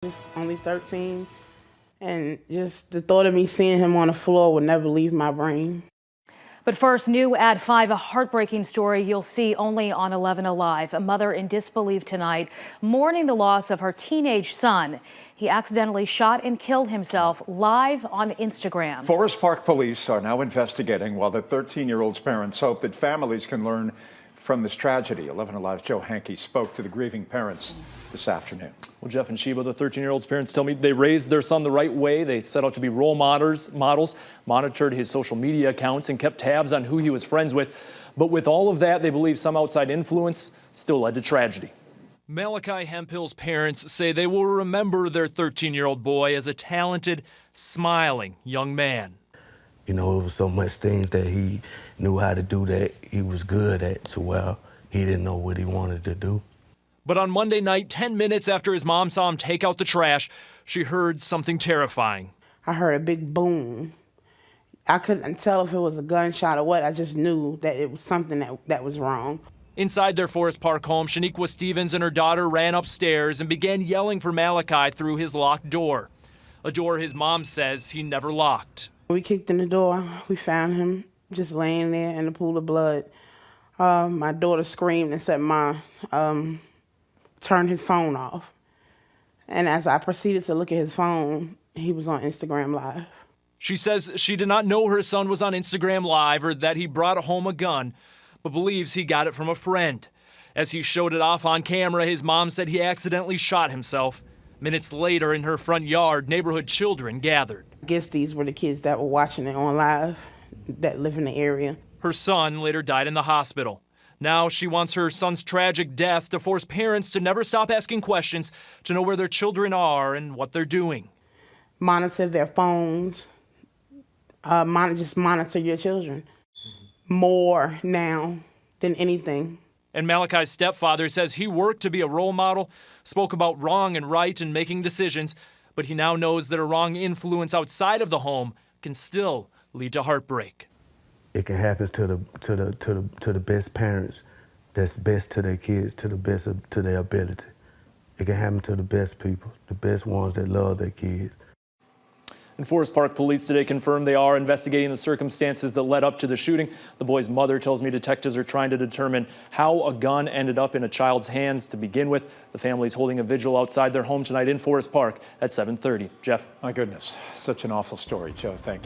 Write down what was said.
Just only 13, and just the thought of me seeing him on the floor would never leave my brain. But first, new at 5, a heartbreaking story you'll see only on 11 Alive. A mother in disbelief tonight, mourning the loss of her teenage son. He accidentally shot and killed himself live on Instagram. Forest Park police are now investigating while the 13-year-old's parents hope that families can learn from this tragedy. 11 Alive's Joe Hankey spoke to the grieving parents this afternoon. Well, Jeff and Sheba, the 13-year-old's parents tell me they raised their son the right way. They set out to be role models, monitored his social media accounts, and kept tabs on who he was friends with. But with all of that, they believe some outside influence still led to tragedy. Malachi Hemphill's parents say they will remember their 13-year-old boy as a talented, smiling young man. You know, it was so much things that he knew how to do that he was good at, so well, he didn't know what he wanted to do. But on Monday night, 10 minutes after his mom saw him take out the trash, she heard something terrifying. I heard a big boom. I couldn't tell if it was a gunshot or what. I just knew that it was something that was wrong. Inside their Forest Park home, Shaniqua Stevens and her daughter ran upstairs and began yelling for Malachi through his locked door, a door his mom says he never locked. We kicked in the door. We found him just laying there in a pool of blood. My daughter screamed and said, "Ma, turn his phone off." And as I proceeded to look at his phone, he was on Instagram Live. She says she did not know her son was on Instagram Live or that he brought home a gun, but believes he got it from a friend. As he showed it off on camera, his mom said he accidentally shot himself. Minutes later, in her front yard, neighborhood children gathered. I guess these were the kids that were watching it on live that live in the area. Her son later died in the hospital. Now she wants her son's tragic death to force parents to never stop asking questions, to know where their children are and what they're doing. Monitor their phones. Just monitor your children more now than anything. And Malachi's stepfather says he worked to be a role model, spoke about wrong and right and making decisions, but he now knows that a wrong influence outside of the home can still lead to heartbreak. It can happen to the best parents that's best to their kids, to the best to their ability. It can happen to the best people, the best ones that love their kids. And Forest Park police today confirmed they are investigating the circumstances that led up to the shooting. The boy's mother tells me detectives are trying to determine how a gun ended up in a child's hands to begin with. The family's holding a vigil outside their home tonight in Forest Park at 7:30. Jeff. My goodness, such an awful story, Joe. Thank you.